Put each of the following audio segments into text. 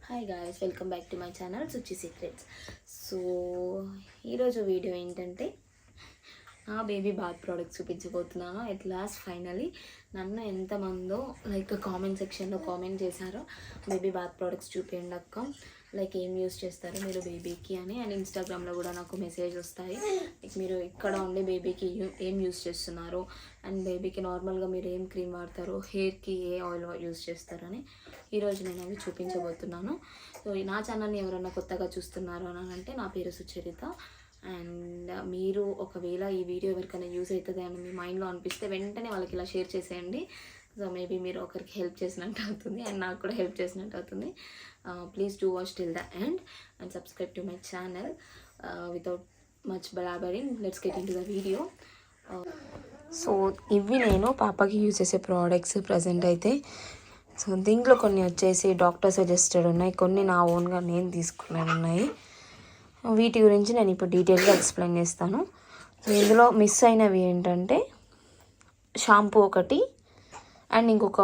Hi guys, welcome back to my channel Suchi secrets. So ఈరోజు video ఏంటంటే నా baby bath products చూపించబోతున్నాను. At last finally నన్ను ఎంతమందో కామెంట్ సెక్షన్లో కామెంట్ చేశారో బేబీ బాత్ ప్రోడక్ట్స్ చూపించండి అక్క, ఏం యూస్ చేస్తారు మీరు బేబీకి అని. అండ్ ఇన్స్టాగ్రామ్లో కూడా నాకు మెసేజ్ వస్తాయి, మీరు ఇక్కడ ఉండి బేబీకి ఏం యూస్ చేస్తున్నారు అండ్ బేబీకి నార్మల్గా మీరు ఏం క్రీమ్ వాడతారు, హెయిర్కి ఏ ఆయిల్ యూస్ చేస్తారని. ఈరోజు నేను అవి చూపించబోతున్నాను. సో నా ఛానల్ని ఎవరైనా కొత్తగా చూస్తున్నారు అని అంటే నా పేరు సుచరిత. అండ్ మీరు ఒకవేళ ఈ వీడియో ఎవరికైనా యూజ్ అవుతుంది అని మీ మైండ్లో అనిపిస్తే వెంటనే వాళ్ళకి ఇలా షేర్ చేసేయండి. సో మేబీ మీరు ఒకరికి హెల్ప్ చేసినట్టు అవుతుంది అండ్ నాకు కూడా హెల్ప్ చేసినట్టు అవుతుంది. Please do watch till the end and subscribe to my channel. Without much blabbering, let's get into the video. So ఇవి నేను పాపకి యూజ్ చేసే ప్రోడక్ట్స్ ప్రజెంట్ అయితే. సో దీంట్లో కొన్ని వచ్చేసి డాక్టర్ సజెస్టెడ్ ఉన్నాయి, కొన్ని నా ఓన్గా నేను తీసుకునేవి ఉన్నాయి. వీటి గురించి నేను ఇప్పుడు డీటెయిల్గా ఎక్స్ప్లెయిన్ చేస్తాను. సో ఇందులో మిస్ అయినవి ఏంటంటే షాంపూ ఒకటి అండ్ ఇంకొక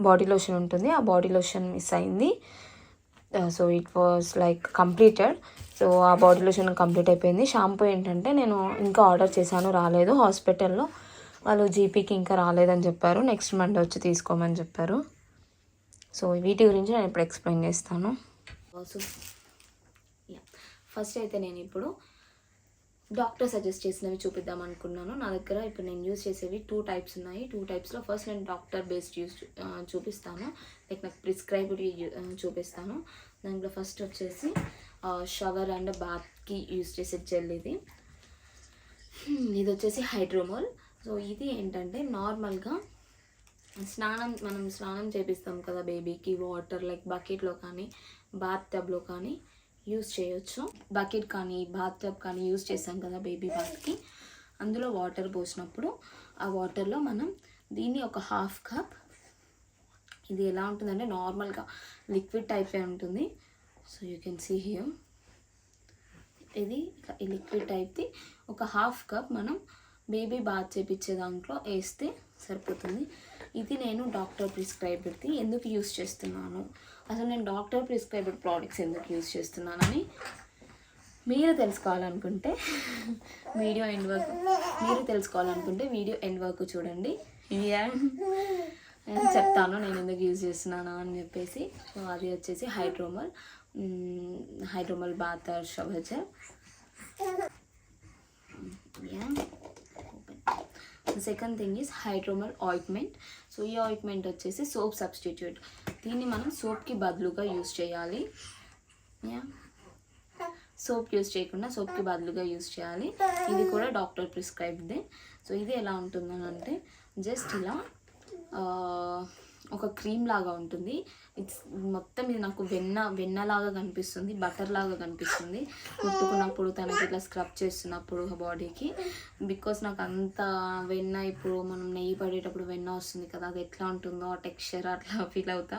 బాడీ లోషన్ ఉంటుంది, ఆ బాడీ లోషన్ మిస్ అయింది. So it was completed. So ఆ బాడీ లోషన్ కంప్లీట్ అయిపోయింది. షాంపూ ఏంటంటే నేను ఇంకా ఆర్డర్ చేశాను, రాలేదు. హాస్పిటల్లో వాళ్ళు జీపీకి ఇంకా రాలేదని చెప్పారు, నెక్స్ట్ మండే వచ్చి తీసుకోమని చెప్పారు. సో వీటి గురించి నేను ఇప్పుడు ఎక్స్ప్లెయిన్ చేస్తాను. ఫస్ట్ అయితే నేను ఇప్పుడు డాక్టర్ సజెస్ట్ చేసినవి చూపిద్దాం అనుకున్నాను. నా దగ్గర ఇప్పుడు నేను యూజ్ చేసేవి 2 టైప్స్ ఉన్నాయి. 2 టైప్స్లో ఫస్ట్ నేను డాక్టర్ బేస్డ్ చూపిస్తాను, నాకు ప్రిస్క్రైబ్డ్ చూపిస్తాను. దాంట్లో ఫస్ట్ వచ్చేసి షవర్ అండ్ బాత్కి యూజ్ చేసే జెల్ ఇది వచ్చేసి హైడ్రోమోల్. సో ఇది ఏంటంటే నార్మల్గా మనం స్నానం చేపిస్తాం కదా బేబీకి, వాటర్ బకెట్లో కానీ బాత్ టబ్లో కానీ యూస్ చేయొచ్చు. బకెట్ కానీ బాత్ టబ్ కానీ యూస్ చేస్తాం కదా బేబీ బాత్కి, అందులో వాటర్ పోసినప్పుడు ఆ వాటర్లో మనం దీన్ని ఒక 1/2 కప్, ఇది ఎలా ఉంటుందంటే నార్మల్గా లిక్విడ్ టైపే ఉంటుంది. So you can see here, ఇది ఈ లిక్విడ్ టైప్ది ఒక 1/2 కప్ మనం బేబీ బాత్ చేపించే దాంట్లో వేస్తే సరిపోతుంది. ఇది నేను డాక్టర్ ప్రిస్క్రైబ్డ్ది ఎందుకు యూస్ చేస్తున్నాను, అసలు నేను డాక్టర్ ప్రిస్క్రైబ్డ్ ప్రోడక్ట్స్ ఎందుకు యూస్ చేస్తున్నానని మీరు తెలుసుకోవాలనుకుంటే వీడియో ఎండ్ వరకు చూడండి. నేను చెప్తాను నేను ఎందుకు యూజ్ చేస్తున్నాను అని చెప్పేసి. సో అది వచ్చేసి Hydromol bath or shower gel. Second thing is Hydromol ointment. So ఈ ఆయింట్మెంట్ వచ్చేసి సోప్ సబ్స్టిట్యూట్. దీన్ని మనం సోప్కి బదులుగా యూజ్ చేయాలి, సోప్ యూజ్ చేయకుండా సోప్కి బదులుగా యూజ్ చేయాలి. ఇది కూడా డాక్టర్ ప్రిస్క్రైబ్దే. సో ఇది ఎలా ఉంటుందని జస్ట్ ఇలా ఒక క్రీమ్ లాగా ఉంటుంది. మొత్తం ఇది నాకు వెన్నలాగా కనిపిస్తుంది, బటర్ లాగా కనిపిస్తుంది ముట్టుకున్నప్పుడు, తనకి ఇట్లా స్క్రబ్ చేస్తున్నప్పుడు బాడీకి. బికాస్ నాకు అంత వెన్న, ఇప్పుడు మనం నెయ్యి పడేటప్పుడు వెన్న వస్తుంది కదా, అది ఎట్లా ఉంటుందో ఆ టెక్స్చర్ అట్లా ఫీల్ అవుతా.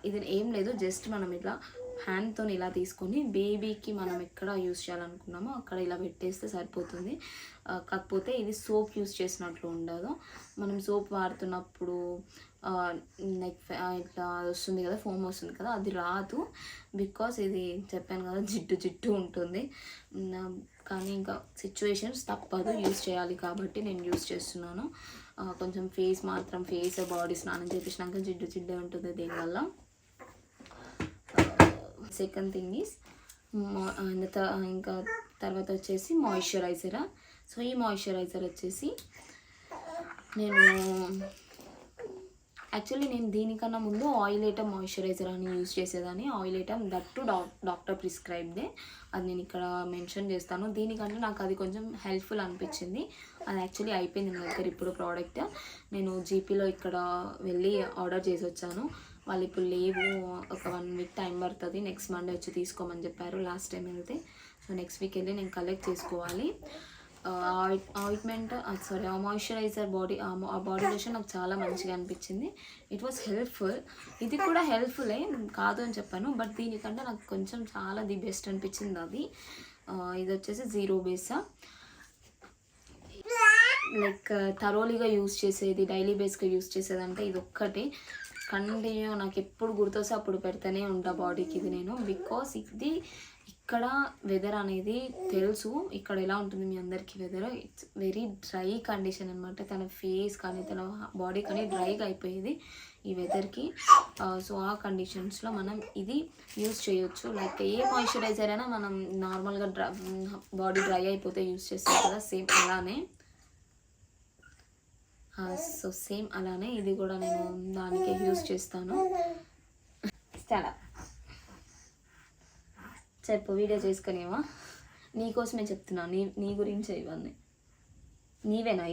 ఇది ఏం లేదు, జస్ట్ మనం ఇట్లా హ్యాండ్తో ఇలా తీసుకొని బేబీకి మనం ఎక్కడ యూస్ చేయాలనుకున్నామో అక్కడ ఇలా పెట్టేస్తే సరిపోతుంది. కాకపోతే ఇది సోప్ యూస్ చేసినట్లు ఉండదు. మనం సోప్ వాడుతున్నప్పుడు ఇట్లా వస్తుంది కదా, ఫోమ్ వస్తుంది కదా, అది రాదు. బికాస్ ఇది చెప్పాను కదా జిడ్డు ఉంటుంది. కానీ ఇంకా సిచ్యువేషన్స్ తప్పదు, యూస్ చేయాలి కాబట్టి నేను యూస్ చేస్తున్నాను. కొంచెం ఫేస్ బాడీ స్నానం చేపించినాక జిడ్డే ఉంటుంది దీనివల్ల. సెకండ్ థింగ్ ఈజ్ ఇంకా తర్వాత వచ్చేసి మాయిశ్చరైజరా. సో ఈ మాయిశ్చరైజర్ వచ్చేసి నేను దీనికన్నా ముందు ఆయిల్ ఐటమ్ మాయిశ్చరైజర్ అని యూజ్ చేసేదాన్ని. ఆయిల్ ఐటమ్ దట్టు డాక్టర్ ప్రిస్క్రైబ్డే, అది నేను ఇక్కడ మెన్షన్ చేస్తాను. దీనికంటే నాకు అది కొంచెం హెల్ప్ఫుల్ అనిపించింది. అది యాక్చువల్లీ అయిపోయింది నా దగ్గర ఇప్పుడు ప్రోడక్ట్. నేను జీపీలో ఇక్కడ వెళ్ళి ఆర్డర్ చేసి వచ్చాను. వాళ్ళు ఇప్పుడు లేవు, ఒక 1 వీక్ టైం పడుతుంది, నెక్స్ట్ మండే వచ్చి తీసుకోమని చెప్పారు లాస్ట్ టైం వెళ్తే. సో నెక్స్ట్ వీక్ వెళ్ళి నేను కలెక్ట్ చేసుకోవాలి. ఆయింట్మెంట్ ఆ మాయిశ్చరైజర్ ఆ బాడీ లోషన్ నాకు చాలా మంచిగా అనిపించింది. It was helpful. ఇది కూడా హెల్ప్ఫుల్లే, కాదు అని చెప్పాను, బట్ దీనికంటే నాకు కొంచెం చాలా ది బెస్ట్ అనిపించింది అది. ఇది వచ్చేసి 0 బేసా, థరోలీగా యూస్ చేసేది, డైలీ బేస్గా యూస్ చేసేదంటే ఇది ఒక్కటే. కంటిన్యూ నాకు ఎప్పుడు గుర్తొస్తే అప్పుడు పెడతానే ఉంటా బాడీకి ఇది నేను. బికాస్ ఇది ఇక్కడ వెదర్ అనేది తెలుసు ఇక్కడ ఎలా ఉంటుంది మీ అందరికీ weather. It's very dry condition అనమాట. తన ఫేస్ కానీ తన బాడీ కానీ డ్రైగా అయిపోయేది ఈ వెదర్కి. సో ఆ కండిషన్స్లో మనం ఇది యూస్ చేయొచ్చు. లైక్ ఏ మాయిశ్చరైజర్ అయినా మనం నార్మల్గా బాడీ డ్రై అయిపోతే యూస్ చేస్తాం కదా, సేమ్ అలానే. సో సేమ్ అలానే ఇది కూడా నేను దానికే యూస్ చేస్తాను. చాలా చెప్పు, వీడియో చేసుకునేవా? నీకోసమే చెప్తున్నాను, నీ గురించే ఇవన్నీ. నీవేనా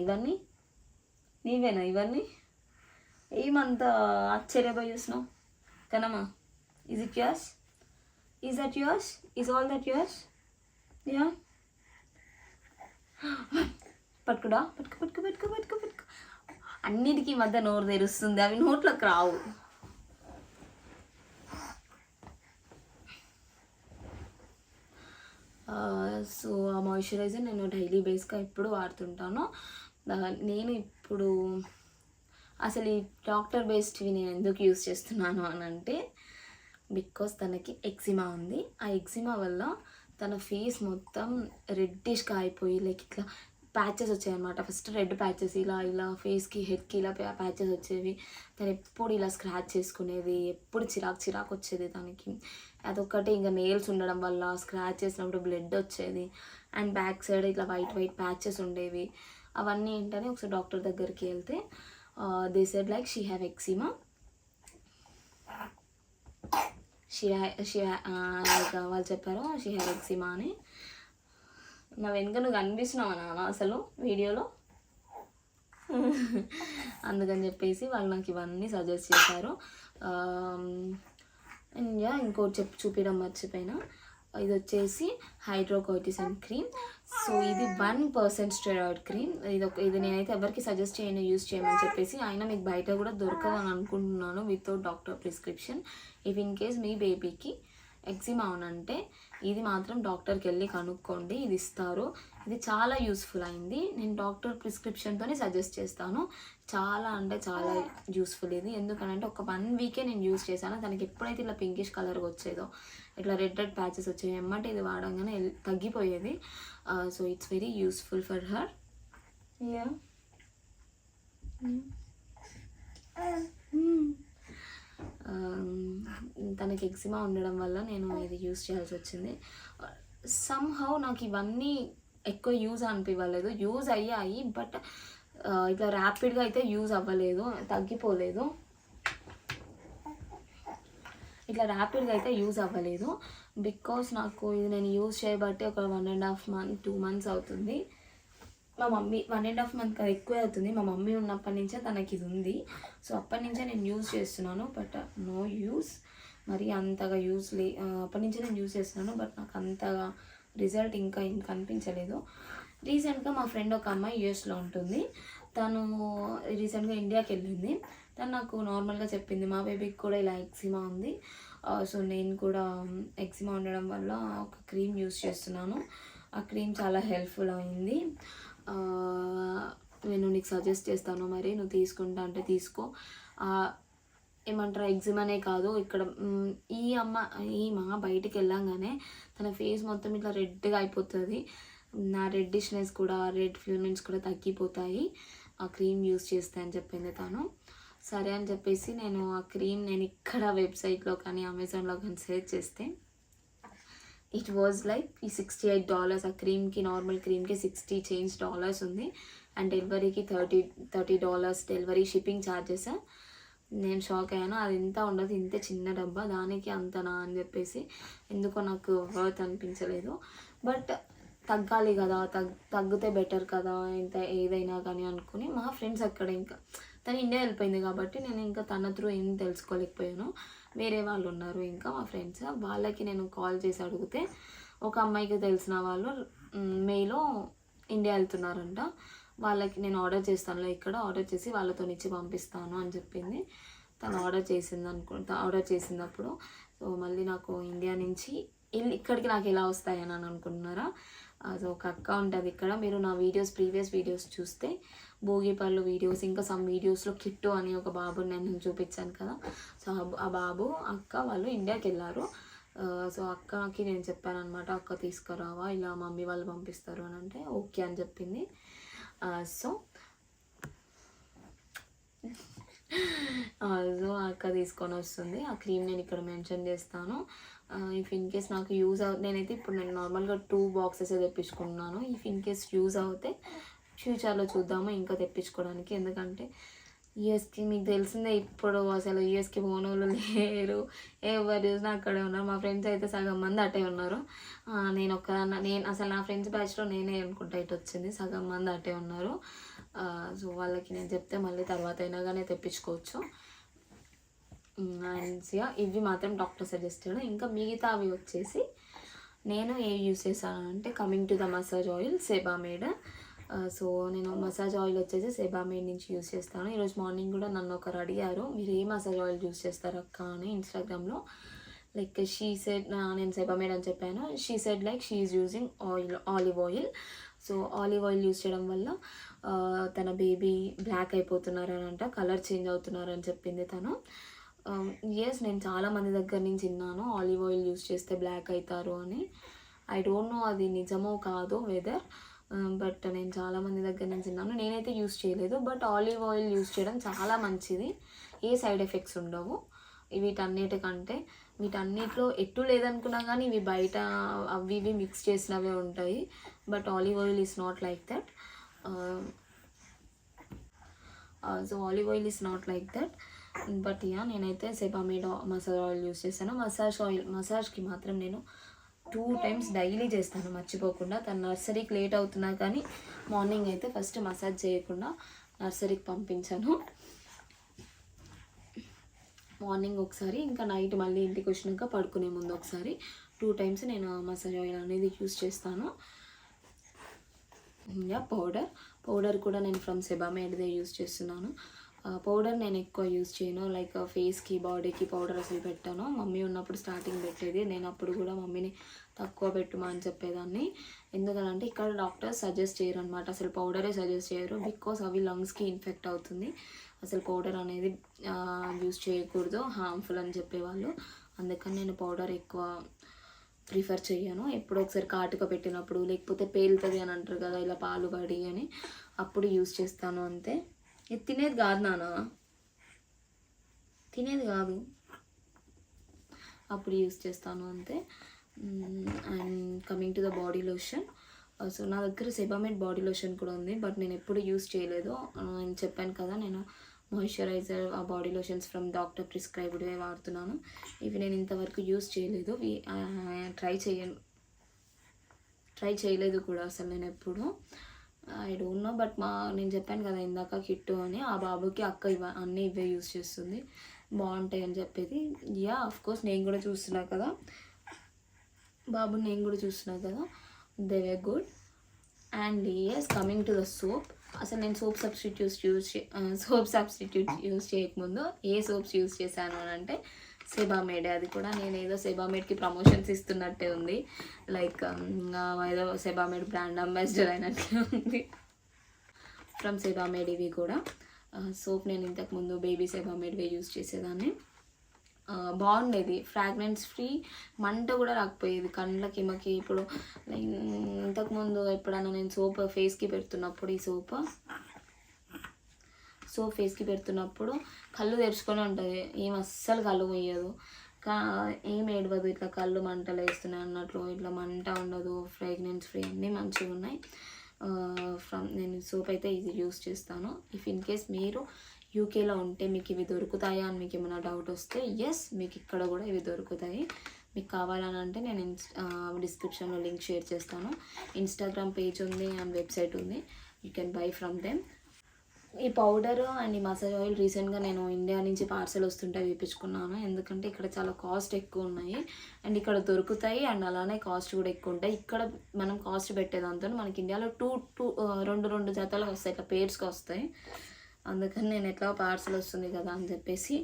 ఇవన్నీ? ఏమంతా ఆశ్చర్యపోయి చూసినావు కనమ్మా? Is it yours? Is that yours? Is all that yours? Yeah, పట్టుకుడా, పట్టుకు. అన్నిటికీ మధ్య నోరు తెరుస్తుంది, అవి నోట్లోకి రావు. సో ఆ మాయిశ్చరైజర్ నేను డైలీ బేస్గా ఎప్పుడు వాడుతుంటాను. నేను ఇప్పుడు అసలు ఈ డాక్టర్ బేస్డ్వి నేను ఎందుకు యూస్ చేస్తున్నాను అని అంటే, బికాస్ తనకి ఎక్జిమా ఉంది. ఆ ఎక్జిమా వల్ల తన ఫేస్ మొత్తం రెడ్డిష్గా అయిపోయి లైక్ ఇట్లా ప్యాచెస్ వచ్చాయన్నమాట. ఫస్ట్ రెడ్ ప్యాచెస్ ఇలా ఫేస్కి హెడ్కి ఇలా ప్యాచెస్ వచ్చేవి. తను ఎప్పుడు ఇలా స్క్రాచ్ చేసుకునేది, ఎప్పుడు చిరాకు వచ్చేది తనకి. అదొక్కటి ఇంకా నెయిల్స్ ఉండడం వల్ల స్క్రాచ్ చేసినప్పుడు బ్లడ్ వచ్చేది. అండ్ బ్యాక్ సైడ్ ఇట్లా వైట్ ప్యాచెస్ ఉండేవి. అవన్నీ ఏంటని ఒకసారి డాక్టర్ దగ్గరికి వెళ్తే they said like she have eczema. వాళ్ళు చెప్పారు షీ హ్యావ్ ఎక్సిమా అని. నా వెనుక నువ్వు కనిపిస్తున్నావా నాన్న అసలు వీడియోలో? అందుకని చెప్పేసి వాళ్ళు నాకు ఇవన్నీ సజెస్ట్ చేశారు. ఇంకోటి చూపించడం మర్చిపోయినా, ఇది వచ్చేసి హైడ్రోకోర్టిసన్ క్రీమ్. సో ఇది 1% స్టెరాయిడ్ క్రీమ్. ఇది నేనైతే ఎవరికి సజెస్ట్ చేయను యూస్ చేయమని చెప్పేసి. అయినా మీకు బయట కూడా దొరకదని అనుకుంటున్నాను without doctor prescription. If in case మీ బేబీకి ఎక్సిమా అవునంటే ఇది మాత్రం డాక్టర్కి వెళ్ళి కనుక్కోండి, ఇది ఇస్తారు. ఇది చాలా యూస్ఫుల్ అయింది. నేను డాక్టర్ ప్రిస్క్రిప్షన్తోనే సజెస్ట్ చేస్తాను. చాలా అంటే చాలా యూస్ఫుల్ ఇది. ఎందుకంటే ఒక 1 వీకే నేను యూస్ చేశాను. తనకి ఎప్పుడైతే ఇట్లా పింకిష్ కలర్గా వచ్చేదో, ఇట్లా రెడ్ ప్యాచెస్ వచ్చాయి ఎమ్మంటే ఇది వాడంగానే తగ్గిపోయేది. So it's very useful for her. Yeah, తనకి ఎక్సిమా ఉండడం వల్ల నేను ఇది యూస్ చేయాల్సి వచ్చింది. సమ్హౌ నాకు ఇవన్నీ ఎక్కువ యూజ్ అనిపించలేదు. యూజ్ అయ్యాయి బట్ ఇట్లా ర్యాపిడ్గా అయితే యూజ్ అవ్వలేదు, తగ్గిపోలేదు. బికాస్ నాకు ఇది నేను యూజ్ చేయబట్టి ఒక 1.5 months 2 months అవుతుంది. మా మమ్మీ 1.5 months కదా, ఎక్కువే అవుతుంది. మా మమ్మీ ఉన్నప్పటి నుంచే తనకి ఇది ఉంది. సో అప్పటి నుంచే నేను యూజ్ చేస్తున్నాను. బట్ నో యూస్, మరి అంతగా అప్పటి నుంచే నేను యూజ్ చేస్తున్నాను. బట్ నాకు అంతగా రిజల్ట్ ఇంకా కనిపించలేదు. రీసెంట్గా మా ఫ్రెండ్ ఒక అమ్మాయి యూఎస్లో ఉంటుంది. తను రీసెంట్గా ఇండియాకి వెళ్ళింది. తను నాకు నార్మల్గా చెప్పింది మా బేబీకి కూడా ఇలా ఎక్సిమా ఉంది. సో నేను కూడా ఎక్సిమా ఉండడం వల్ల ఒక క్రీమ్ యూజ్ చేస్తున్నాను. ఆ క్రీమ్ చాలా హెల్ప్ఫుల్ అయింది. నేను నీకు సజెస్ట్ చేస్తాను, మరి నువ్వు తీసుకుంటా అంటే తీసుకో. ఏమంటారు, ఎగ్జిమానే కాదు ఇక్కడ బయటికి వెళ్ళంగానే తన ఫేస్ మొత్తం ఇట్లా రెడ్గా అయిపోతుంది. నా రెడ్డిష్నెస్ కూడా, రెడ్ ఫిల్మెంట్స్ కూడా తగ్గిపోతాయి ఆ క్రీమ్ యూస్ చేస్తే అని చెప్పింది తను. సరే అని చెప్పేసి నేను ఆ క్రీమ్ ఇక్కడ వెబ్సైట్లో కానీ అమెజాన్లో కానీ సెర్చ్ చేస్తే ఇట్ వాజ్ లైక్ ఈ $68. ఆ క్రీమ్కి, నార్మల్ క్రీమ్కి $60 ఉంది. అండ్ డెలివరీకి $30 డెలివరీ షిప్పింగ్ ఛార్జెస్. నేను షాక్ అయ్యాను. అది ఇంత ఉండదు, ఇంత చిన్న డబ్బా, దానికి అంతనా అని చెప్పేసి ఎందుకో నాకు వర్త్ అనిపించలేదు. బట్ తగ్గాలి కదా, తగ్గితే బెటర్ కదా ఇంత ఏదైనా కానీ అనుకుని మా ఫ్రెండ్స్ అక్కడ, ఇంకా తను ఇండియా వెళ్ళిపోయింది కాబట్టి నేను ఇంకా తన త్రూ ఏం తెలుసుకోలేకపోయాను. వేరే వాళ్ళు ఉన్నారు ఇంకా మా ఫ్రెండ్స్, వాళ్ళకి నేను కాల్ చేసి అడిగితే ఒక అమ్మాయికి తెలిసిన వాళ్ళు మేలో ఇండియా వెళ్తున్నారంట. వాళ్ళకి నేను ఆర్డర్ చేస్తాను, ఇక్కడ ఆర్డర్ చేసి వాళ్ళతో ఇచ్చి పంపిస్తాను అని చెప్పింది. తను ఆర్డర్ చేసినప్పుడు సో మళ్ళీ నాకు ఇండియా నుంచి ఇక్కడికి నాకు ఎలా వస్తాయని అని అనుకుంటున్నారా? సో ఒక అక్క ఉంటుంది ఇక్కడ. మీరు నా ప్రీవియస్ వీడియోస్ చూస్తే భోగిపళ్ళు వీడియోస్, ఇంకా సమ్ వీడియోస్లో కిట్టు అని ఒక బాబుని నేను చూపించాను కదా. సో ఆ బాబు అక్క వాళ్ళు ఇండియాకి వెళ్ళారు. సో అక్కకి నేను చెప్పాను అనమాట, అక్క తీసుకురావా, ఇలా మమ్మీ వాళ్ళు పంపిస్తారు అని అంటే ఓకే అని చెప్పింది. సో సో అక్క తీసుకొని వస్తుంది. ఆ క్రీమ్ నేను ఇక్కడ మెన్షన్ చేస్తాను. ఇఫ్ ఇన్ కేస్ నాకు యూజ్ నేనైతే ఇప్పుడు నేను నార్మల్గా 2 బాక్సెస్ తెప్పించుకున్నాను. ఇఫ్ ఇన్ కేస్ యూజ్ అవుతే ఫ్యూచర్లో చూద్దాము ఇంకా తెప్పించుకోవడానికి. ఎందుకంటే యూఎస్కి మీకు తెలిసిందే, ఇప్పుడు అసలు యూఎస్కి పోనోళ్ళు లేరు, ఎవరు చూసినా అక్కడే ఉన్నారు. మా ఫ్రెండ్స్ అయితే సగం మంది అటే ఉన్నారు. నేను అసలు నా ఫ్రెండ్స్ బ్యాచ్లో నేనే అనుకుంటా ఇటు వచ్చింది, సగం మంది అటే ఉన్నారు. సో వాళ్ళకి నేను చెప్తే మళ్ళీ తర్వాత అయినా కానీ తెప్పించుకోవచ్చు. అండ్ ఇవి మాత్రం డాక్టర్ సజెస్టెడ్. ఇంకా మిగతా అవి వచ్చేసి నేను ఏవి యూస్ చేశాను అంటే, coming to the massage oil Sebamed. So నేను మసాజ్ ఆయిల్ వచ్చేసి సెబామేడ్ నుంచి యూస్ చేస్తాను. ఈరోజు మార్నింగ్ కూడా నన్ను ఒకరు అడిగారు, మీరు ఏ మసాజ్ ఆయిల్ యూస్ చేస్తారు అక్క అని ఇన్స్టాగ్రామ్లో. లైక్ షీ సెడ్, నేను సెబామేడ్ అని చెప్పాను. She said like she is using olive oil. So olive oil use చేయడం వల్ల తన బేబీ బ్లాక్ అయిపోతున్నారనంట, కలర్ చేంజ్ అవుతున్నారని చెప్పింది తను. ఎస్, నేను చాలామంది దగ్గర నుంచి విన్నాను ఆలివ్ ఆయిల్ యూస్ చేస్తే బ్లాక్ అవుతారు అని. ఐ డోంట్ నో అది నిజమో కాదో వెదర్, బట్ నేను చాలామంది దగ్గర నుంచి విన్నాను. నేనైతే యూస్ చేయలేదు, బట్ ఆలివ్ ఆయిల్ యూస్ చేయడం చాలా మంచిది, ఏ సైడ్ ఎఫెక్ట్స్ ఉండవు వీటన్నిటికంటే. వీటన్నిటిలో ఎట్టు లేదనుకున్నా కానీ ఇవి బయట అవి ఇవి మిక్స్ చేసినవే ఉంటాయి, but olive oil is not like that. So olive oil is not like that. But నేనైతే సెబామేడ్ మసాజ్ ఆయిల్ యూస్ చేస్తాను. మసాజ్కి మాత్రం నేను 2 times డైలీ చేస్తాను మర్చిపోకుండా. తను నర్సరీకి లేట్ అవుతున్నా కానీ మార్నింగ్ అయితే ఫస్ట్ మసాజ్ చేయకుండా నర్సరీకి పంపించాను. మార్నింగ్ ఒకసారి, ఇంకా నైట్ మళ్ళీ ఇంటికి వచ్చినాక పడుకునే ముందు ఒకసారి 2 times నేను మసాజ్ ఆయిల్ అనేది యూస్ చేస్తాను. పౌడర్ కూడా నేను ఫ్రమ్ సెబామేడ్దే యూస్ చేస్తున్నాను. పౌడర్ నేను ఎక్కువ యూస్ చేయను, లైక్ ఫేస్కి బాడీకి పౌడర్ అసలు పెట్టాను. మమ్మీ ఉన్నప్పుడు స్టార్టింగ్ పెట్టేది, నేను అప్పుడు కూడా మమ్మీని తక్కువ పెట్టుమా అని చెప్పేదాన్ని. ఎందుకంటే ఇక్కడ డాక్టర్స్ సజెస్ట్ చేయరు అనమాట, అసలు పౌడరే సజెస్ట్ చేయరు, బికాస్ అవి లంగ్స్కి ఇన్ఫెక్ట్ అవుతుంది. అసలు పౌడర్ అనేది యూస్ చేయకూడదు, హార్మ్ఫుల్ అని చెప్పేవాళ్ళు. అందుకని నేను పౌడర్ ఎక్కువ ప్రిఫర్ చేయను. ఎప్పుడో ఒకసారి కాటుక పెట్టినప్పుడు, లేకపోతే పేలుతుంది అని అంటారు కదా ఇలా పాలు పడి అని, అప్పుడు యూస్ చేస్తాను అంతే. ఇది తినేది కాదు నాన్న, తినేది కాదు, అప్పుడు యూస్ చేస్తాను అంతే. And coming to the body lotion. So నా దగ్గర సెబామేడ్ బాడీ లోషన్ కూడా ఉంది, బట్ నేను ఎప్పుడు యూస్ చేయలేదు. నేను చెప్పాను కదా, నేను మాయిశ్చరైజర్ ఆ బాడీ లోషన్స్ ఫ్రమ్ డాక్టర్ ప్రిస్క్రైబ్డే వాడుతున్నాను. ఇవి నేను ఇంతవరకు యూస్ చేయలేదు, ట్రై చేయలేదు కూడా అసలు నేను ఎప్పుడు. ఐ డోంట్ నో, బట్ నేను చెప్పాను కదా ఇందాక కిట్టు అని, ఆ బాబుకి అక్క అన్నీ ఇవే యూస్ చేస్తుంది, బాగుంటాయి అని చెప్పేది. ఆఫ్ కోర్స్ నేను కూడా చూస్తున్నా కదా, బాబుని నేను కూడా చూస్తున్నా కదా, they way good. And coming to the soap. అసలు నేను సోప్ సబ్స్టిట్యూట్ యూస్ చేయకముందు ఏ సోప్స్ యూస్ చేశాను అని అంటే సెబామేడ్. అది కూడా నేను ఏదో సెబామేడ్కి ప్రమోషన్స్ ఇస్తున్నట్టే ఉంది, లైక్ ఏదో సెబామేడ్ బ్రాండ్ అంబాసిడర్ అయినట్లే ఉంది ఫ్రమ్ సెబామేడ్. ఇవి కూడా సోప్ నేను ఇంతకుముందు బేబీ సెబామేడ్వే యూస్ చేసేదాన్ని, బాగుండేది, ఫ్రాగ్రెన్స్ ఫ్రీ, మంట కూడా రాకపోయేది కళ్ళకి మాకి. ఇప్పుడు ఇంతకుముందు ఎప్పుడన్నా నేను సోప్ ఫేస్కి పెడుతున్నప్పుడు, ఈ సోప్ ఫేస్కి పెడుతున్నప్పుడు కళ్ళు తెరుచుకొని ఉంటుంది, ఏం అస్సలు కళ్ళు పోయదు, ఏం ఏడవదు, ఇట్లా కళ్ళు మంటలు వేస్తున్నాయి అన్నట్లు, ఇట్లా మంట ఉండదు, ఫ్రాగ్రెన్స్ ఫ్రీ, అన్నీ మంచిగా ఉన్నాయి. నేను సోప్ అయితే ఇది యూస్ చేస్తాను. ఇఫ్ ఇన్ కేస్ మీరు యూకేలో ఉంటే మీకు ఇవి దొరుకుతాయా అని మీకు ఏమైనా డౌట్ వస్తే, మీకు ఇక్కడ కూడా ఇవి దొరుకుతాయి. మీకు కావాలని అంటే నేను డిస్క్రిప్షన్లో లింక్ షేర్ చేస్తాను. ఇన్స్టాగ్రామ్ పేజ్ ఉంది అండ్ వెబ్సైట్ ఉంది, you can buy from them. ఈ పౌడర్ అండ్ ఈ మసాజ్ ఆయిల్ రీసెంట్గా నేను ఇండియా నుంచి పార్సల్ వస్తుంటే వేయించుకున్నాను, ఎందుకంటే ఇక్కడ చాలా కాస్ట్ ఎక్కువ ఉన్నాయి అండ్ ఇక్కడ దొరుకుతాయి, అండ్ అలానే కాస్ట్ కూడా ఎక్కువ ఉంటాయి. ఇక్కడ మనం కాస్ట్ పెట్టేదాంతో మనకి ఇండియాలో రెండు జతలు వస్తాయి, ఇట్లా పేర్స్గా వస్తాయి. అందుకని నేను ఎట్లా పార్సల్ వస్తుంది కదా అని చెప్పేసి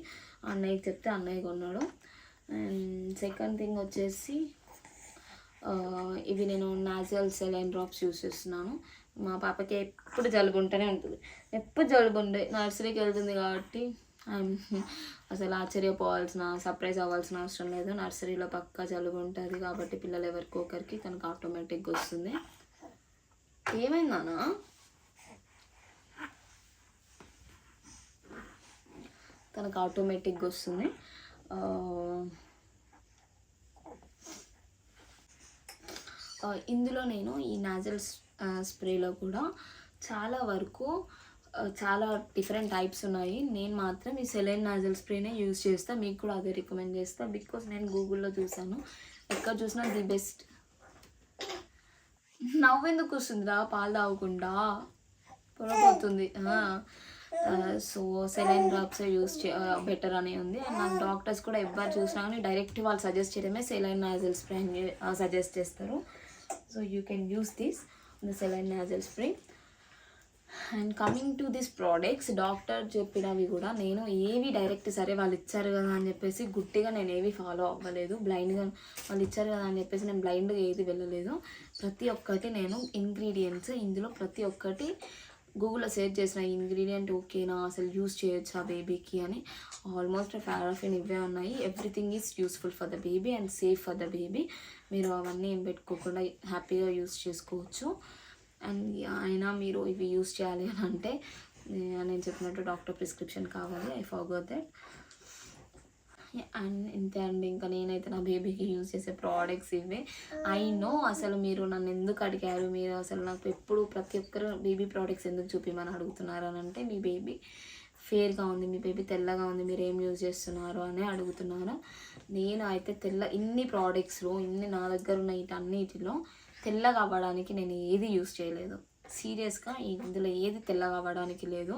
అన్నయ్యకి చెప్తే అన్నయ్య కొన్నాడు. అండ్ సెకండ్ థింగ్ వచ్చేసి ఇవి నేను నాజల్ సెలైన్ డ్రాప్స్ యూస్ చేస్తున్నాను. మా పాపకి ఎప్పుడు జలుబు ఉంటూనే ఉంటుంది, ఎప్పుడు జలుబు ఉండే. నర్సరీకి వెళ్తుంది కాబట్టి అసలు ఆశ్చర్యపోవాల్సిన, సర్ప్రైజ్ అవ్వాల్సిన అవసరం లేదు. నర్సరీలో పక్కా జలుబు ఉంటుంది కాబట్టి పిల్లలు ఎవరికి ఒకరికి తనకు ఆటోమేటిక్గా వస్తుంది. ఏమైందానా? తనకు ఆటోమేటిక్గా వస్తుంది. ఇందులో నేను ఈ నాజల్ స్ప్రేలో కూడా చాలా వరకు చాలా డిఫరెంట్ టైప్స్ ఉన్నాయి. నేను మాత్రం ఈ సెలైన్ నాజల్ స్ప్రేనే యూజ్ చేస్తాను. మీకు కూడా అదే రికమెండ్ చేస్తాను. బికాస్ నేను గూగుల్లో చూసాను, ఎక్కడ చూసినా ది బెస్ట్. నవ్వెందుకు వస్తుందిరా? పాలు తాగకుండా పొరపోతుంది. So saline drops use better అని ఉంది. అండ్ నాకు డాక్టర్స్ కూడా ఎవరు చూసినా కానీ డైరెక్ట్ వాళ్ళు సజెస్ట్ చేయడమే సెలైన్ నాజల్ స్ప్రే అని సజెస్ట్ చేస్తారు. So you can use this the saline nozzle spray. And coming to this products, doctor చెప్పినవి కూడా నేను ఏవి డైరెక్ట్ సరే వాళ్ళు ఇచ్చారు కదా అని చెప్పేసి గుట్టిగా నేను ఏవి ఫాలో అవ్వలేదు. బ్లైండ్గా వాళ్ళు ఇచ్చారు కదా అని చెప్పేసి నేను బ్లైండ్గా ఏది వెళ్ళలేదు. ప్రతి ఒక్కటి నేను ఇంగ్రీడియంట్స్ ఇందులో ప్రతి ఒక్కటి గూగుల్లో సెర్చ్ చేసిన ఇంగ్రీడియంట్ ఓకేనా, అసలు యూస్ చేయొచ్చా బేబీకి అని. ఆల్మోస్ట్ పారాఫిన్ ఇవే ఉన్నాయి. Everything is useful for the baby and safe for the baby. మీరు అవన్నీ ఏం పెట్టుకోకుండా హ్యాపీగా యూస్ చేసుకోవచ్చు. అండ్ అయినా మీరు ఇవి యూస్ చేయాలి అని అంటే నేను చెప్పినట్టు డాక్టర్ ప్రిస్క్రిప్షన్ కావాలి. I forgot that. అండ్ ఇంతే అండి. ఇంకా నేనైతే నా బేబీకి యూజ్ చేసే ప్రోడక్ట్స్ ఇవే. ఐ నో అసలు మీరు నన్ను ఎందుకు అడిగారు, మీరు అసలు నాకు ఎప్పుడు ప్రతి ఒక్కరు బేబీ ప్రోడక్ట్స్ ఎందుకు చూపించమని అడుగుతున్నారు అని అంటే, మీ బేబీ ఫేర్గా ఉంది, మీ బేబీ తెల్లగా ఉంది, మీరు ఏం యూజ్ చేస్తున్నారు అని అడుగుతున్నారు. నేను అయితే ఇన్ని ప్రోడక్ట్స్లో నా దగ్గర ఉన్న వీటన్నిటిలో తెల్లగా అవ్వడానికి నేను ఏది యూజ్ చేయలేదు. సీరియస్గా ఇందులో ఏది తెల్లగా అవ్వడానికి లేదు.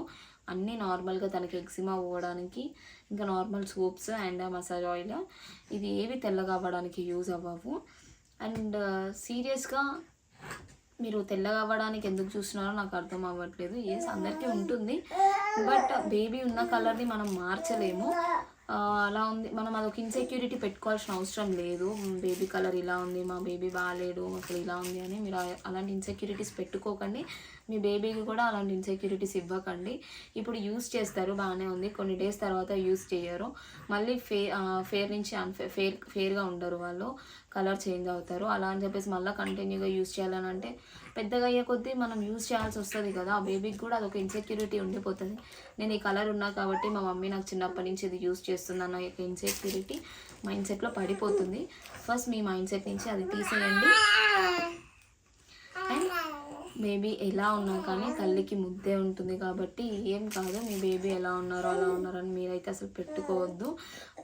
అన్నీ నార్మల్గా తనకి ఎగ్జిమా పోవడానికి, ఇంకా normal soaps and massage oil, ఇది ఏవి తెల్లగా అవ్వడానికి యూజ్ అవ్వవు. అండ్ సీరియస్గా మీరు తెల్లగా అవ్వడానికి ఎందుకు చూస్తున్నారో నాకు అర్థం అవ్వట్లేదు. ఎస్, అందరికీ ఉంటుంది, బట్ బేబీ ఉన్న కలర్ని మనం మార్చలేము. అలా ఉంది, మనం అదొక ఇన్సెక్యూరిటీ పెట్టుకోవాల్సిన అవసరం లేదు. బేబీ కలర్ ఇలా ఉంది, మా బేబీ బాగాలేడు, అసలు ఇలా ఉంది అని మీరు అలాంటి ఇన్సెక్యూరిటీస్ పెట్టుకోకండి. మీ బేబీకి కూడా అలాంటి ఇన్సెక్యూరిటీస్ ఇవ్వకండి. ఇప్పుడు యూస్ చేస్తారు, బాగానే ఉంది, కొన్ని డేస్ తర్వాత యూస్ చేయరు, మళ్ళీ ఫేర్ నుంచి ఫేర్గా ఉండరు, వాళ్ళు కలర్ చేంజ్ అవుతారు. అలా అని చెప్పేసి మళ్ళీ కంటిన్యూగా యూస్ చేయాలని అంటే పెద్దగా అయ్యే కొద్దీ మనం యూస్ చేయాల్సి వస్తుంది కదా. ఆ బేబీకి కూడా అదొక ఇన్సెక్యూరిటీ ఉండిపోతుంది. నేను ఈ కలర్ ఉన్నా కాబట్టి మా మమ్మీ నాకు చిన్నప్పటి నుంచి ఇది యూస్ చేస్తున్నాను, ఒక ఇన్సెక్యూరిటీ మైండ్ సెట్లో పడిపోతుంది. ఫస్ట్ మీ మైండ్ సెట్ నుంచి అది తీసేయండి. అండ్ బేబీ ఎలా ఉన్నా కానీ తల్లికి ముద్దే ఉంటుంది కాబట్టి ఏం కాదు. మీ బేబీ ఎలా ఉన్నారో అలా ఉన్నారని మీరైతే అసలు పెట్టుకోవద్దు.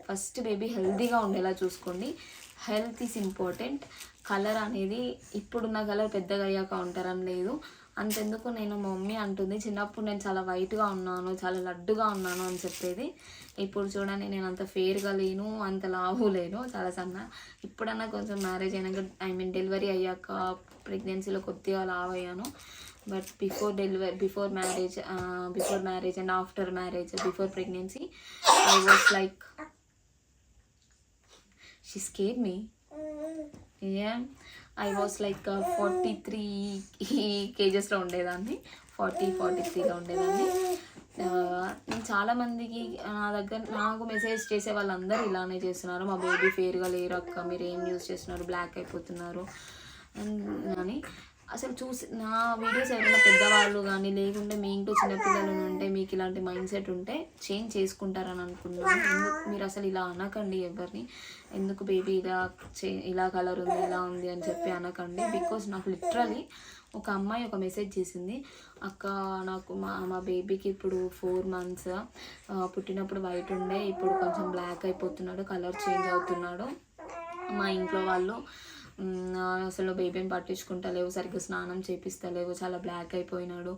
ఫస్ట్ బేబీ హెల్తీగా ఉండేలా చూసుకోండి. Health is important. కలర్ అనేది ఇప్పుడున్న కలర్ పెద్దగా అయ్యాక ఉంటారని లేదు. అంతెందుకు, నేను మా మమ్మీ అంటుంది చిన్నప్పుడు నేను చాలా వైట్గా ఉన్నాను, చాలా లడ్డుగా ఉన్నాను అని చెప్పేది. ఇప్పుడు చూడండి, నేను అంత ఫేర్గా లేను, అంత లావు లేను, చాలా సన్న. ఇప్పుడన్నా కొంచెం మ్యారేజ్ అయినాక, డెలివరీ అయ్యాక ప్రెగ్నెన్సీలో కొద్దిగా లావు అయ్యాను. But before marriage and after marriage, before pregnancy I was like, she scared me. Yeah, I was like 43 kgsలో ఉండేదాన్ని, 43లో ఉండేదాన్ని. నేను చాలామందికి నాకు మెసేజ్ చేసే వాళ్ళందరూ ఇలానే చేస్తున్నారు, మా బేబీ ఫేర్గా లేరు అక్క, మీరు ఏం యూజ్ చేస్తున్నారు, బ్లాక్ అయిపోతున్నారు అని. అసలు చూసి నా వీడియోస్ ఎవరైనా పెద్దవాళ్ళు కానీ లేకుంటే మీ ఇంట్లో చిన్నపిల్లలు ఉంటే మీకు ఇలాంటి మైండ్ సెట్ ఉంటే చేంజ్ చేసుకుంటారని అనుకున్నాను. మీరు అసలు ఇలా అనకండి ఎవరిని, ఎందుకు బేబీ ఇలా కలర్ ఉంది, ఇలా ఉంది అని చెప్పి అనకండి. బికాజ్ నాకు లిటరలీ ఒక అమ్మాయి ఒక మెసేజ్ చేసింది, అక్క నాకు మా బేబీకి ఇప్పుడు 4 months, పుట్టినప్పుడు వైట్ ఉండే, ఇప్పుడు కొంచెం బ్లాక్ అయిపోతున్నాడు, కలర్ చేంజ్ అవుతున్నాడు, మా ఇంట్లో వాళ్ళు అసలు బేబీని పట్టించుకుంటలేవు, సరిగ్గా స్నానం చేపిస్తలేవు, చాలా బ్లాక్ అయిపోయినాడు,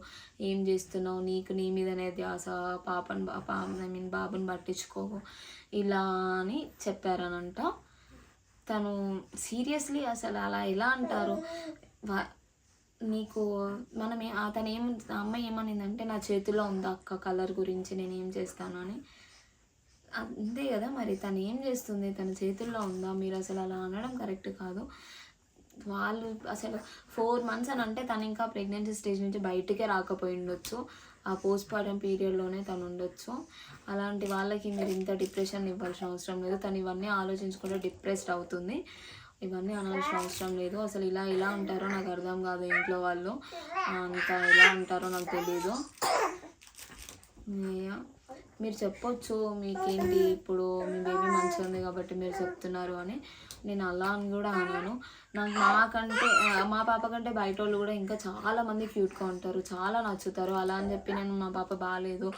ఏం చేస్తున్నావు, నీకు నీ మీదనే ధ్యాస, బాబుని పట్టించుకోవు ఇలా అని చెప్పారనంట. తను సీరియస్లీ అసలు అలా ఎలా అంటారు? నీకు అమ్మాయి ఏమనిందంటే, నా చేతిలో ఉందా అక్క కలర్ గురించి, నేను ఏం చేస్తాను అని. అంతే కదా మరి, తను ఏం చేస్తుంది, తన చేతుల్లో ఉందా? మీరు అసలు అలా అనడం కరెక్ట్ కాదు. వాళ్ళు అసలు 4 months అని అంటే తను ఇంకా ప్రెగ్నెన్సీ స్టేజ్ నుంచి బయటికే రాకపోయి ఉండొచ్చు, ఆ పోస్ట్ పార్టం పీరియడ్లోనే తను ఉండొచ్చు. అలాంటి వాళ్ళకి మీరు ఇంత డిప్రెషన్ ఇవ్వాల్సిన అవసరం లేదు. తను ఇవన్నీ ఆలోచించుకుంటే డిప్రెస్డ్ అవుతుంది. ఇవన్నీ అనాల్సిన అవసరం లేదు. అసలు ఇలా ఉంటారో నాకు అర్థం కాదు. ఇంట్లో వాళ్ళు అంత ఎలా ఉంటారో నాకు తెలీదు. మీరు చెప్పొచ్చు మీకేంటి ఇప్పుడు మీ బేబీ మంచిగా ఉంది కాబట్టి మీరు చెప్తున్నారు అని. నేను అలా అని కూడా అన్నాను. నాకంటే మా పాప కంటే బయట వాళ్ళు కూడా ఇంకా చాలామంది క్యూట్గా ఉంటారు, చాలా నచ్చుతారు. అలా అని చెప్పి నేను మా పాప బాగాలేదు,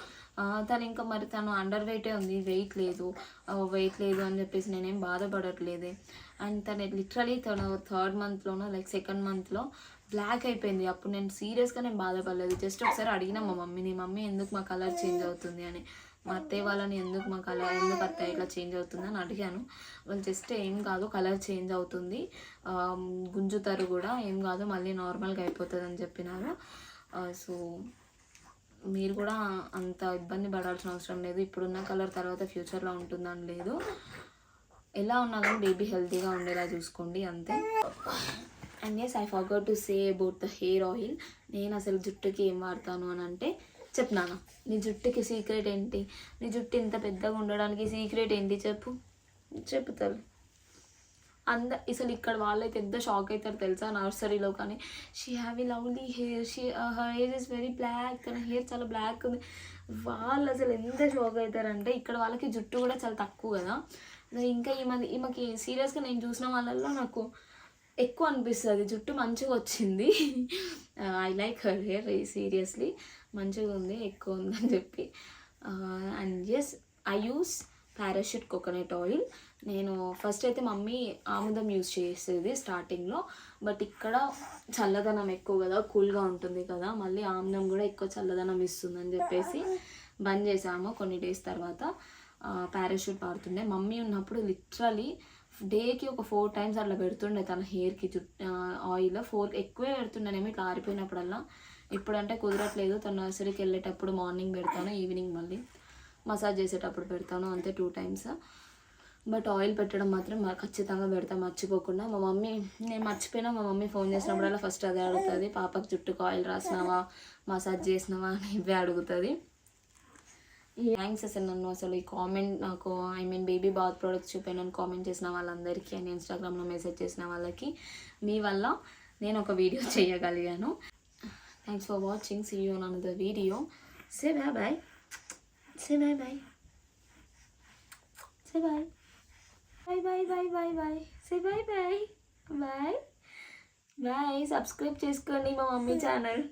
తను ఇంకా మరి తను అండర్ వెయిటే ఉంది, వెయిట్ లేదు అని చెప్పేసి నేనేం బాధపడట్లేదే. అండ్ తను లిటరలీ తను 3rd monthలోనో లైక్ 2nd monthలో బ్లాక్ అయిపోయింది. అప్పుడు నేను సీరియస్గా నేను బాధపడలేదు. జస్ట్ ఒకసారి అడిగిన మా మమ్మీని, మమ్మీ ఎందుకు మా కలర్ చేంజ్ అవుతుంది అని, మా అత్తయ్య వాళ్ళని ఎందుకు అత్తయ్య ఇట్లా చేంజ్ అవుతుంది అని అడిగాను. వాళ్ళు జస్ట్ ఏం కాదు, కలర్ చేంజ్ అవుతుంది, గుంజుతారు కూడా, ఏం కాదు, మళ్ళీ నార్మల్గా అయిపోతుంది అని చెప్పినారు. సో మీరు కూడా అంత ఇబ్బంది పడాల్సిన అవసరం లేదు. ఇప్పుడున్న కలర్ తర్వాత ఫ్యూచర్లో ఉంటుందని లేదు. ఎలా ఉన్నా కానీ బేబీ హెల్తీగా ఉండేలా చూసుకోండి అంతే. And yes, I forgot to say about the hair oil. నేను అసలు జుట్టుకి ఏం వాడతాను అని అంటే చెప్తున్నాను. నీ జుట్టుకి సీక్రెట్ ఏంటి? నీ జుట్టు ఇంత పెద్దగా ఉండడానికి సీక్రెట్ ఏంటి చెప్పుతారు. అసలు ఇక్కడ వాళ్ళైతే ఎంత షాక్ అవుతారు తెలుసా, నర్సరీలో కానీ. షీ హ్యావ్ ఈ lovely hair, her hair is very black, తన హెయిర్ చాలా బ్లాక్ ఉంది. వాళ్ళు అసలు ఎంత షాక్ అవుతారంటే, ఇక్కడ వాళ్ళకి జుట్టు కూడా చాలా తక్కువ కదా. ఇంకా ఈమెకి సీరియస్గా నేను చూసిన వాళ్ళల్లో నాకు ఎక్కువ అనిపిస్తుంది, జుట్టు మంచిగా వచ్చింది. I like her hair seriously, మంచిగా ఉంది, ఎక్కువ ఉందని చెప్పి. And yes, I use Parachute coconut oil. నేను ఫస్ట్ అయితే మమ్మీ ఆముదం యూస్ చేసేది స్టార్టింగ్లో, బట్ ఇక్కడ చల్లదనం ఎక్కువ కదా, కూల్గా ఉంటుంది కదా, మళ్ళీ ఆముదం కూడా ఎక్కువ చల్లదనం ఇస్తుందని చెప్పేసి బంద్ చేసాము. కొన్ని డేస్ తర్వాత పారాషూట్ వాడుతుండే. మమ్మీ ఉన్నప్పుడు లిటరలీ డేకి ఒక 4 times అట్లా పెడుతుండే తన హెయిర్కి ఆయిల్. 4 ఎక్కువే పెడుతుండేనేమో ఇట్లా ఆరిపోయినప్పుడల్లా. ఇప్పుడంటే కుదరట్లేదు. తను నర్సరీకి వెళ్ళేటప్పుడు మార్నింగ్ పెడతాను, ఈవినింగ్ మళ్ళీ మసాజ్ చేసేటప్పుడు పెడతాను, అంతే 2 times. బట్ ఆయిల్ పెట్టడం మాత్రం ఖచ్చితంగా పెడతాను మర్చిపోకుండా. నేను మర్చిపోయినా మా మమ్మీ ఫోన్ చేసినప్పుడల్లా ఫస్ట్ అదే అడుగుతుంది, పాపకు జుట్టుకు ఆయిల్ రాసినావా, మసాజ్ చేసినావా అని ఇవే అడుగుతుంది. థ్యాంక్స్ అసలు నన్ను అసలు ఈ కామెంట్ నాకు బేబీ బాత్ ప్రోడక్ట్స్ చూపాను కామెంట్ చేసిన వాళ్ళందరికీ అండ్ ఇన్స్టాగ్రామ్లో మెసేజ్ చేసిన వాళ్ళకి, మీ వల్ల నేను ఒక వీడియో చేయగలిగాను. Thanks for watching. See you on another video. Say bye. Say bye bye. Say bye. Bye bye bye bye bye. Say bye bye. Bye. Bye. Subscribe చేసుకోండి మా మమ్మీ ఛానల్.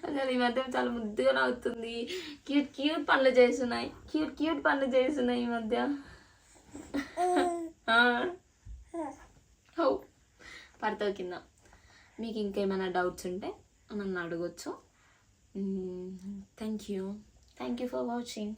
అసలు ఈ మధ్య చాలా ముద్దుగా నవ్వుతుంది. క్యూట్ పనులు చేస్తున్నాయి. క్యూట్ పనులు చేస్తున్నాయి ఈ మధ్య. పడతావు కింద. మీకు ఇంకేమైనా డౌట్స్ ఉంటే నన్ను అడగొచ్చు. Thank you for watching.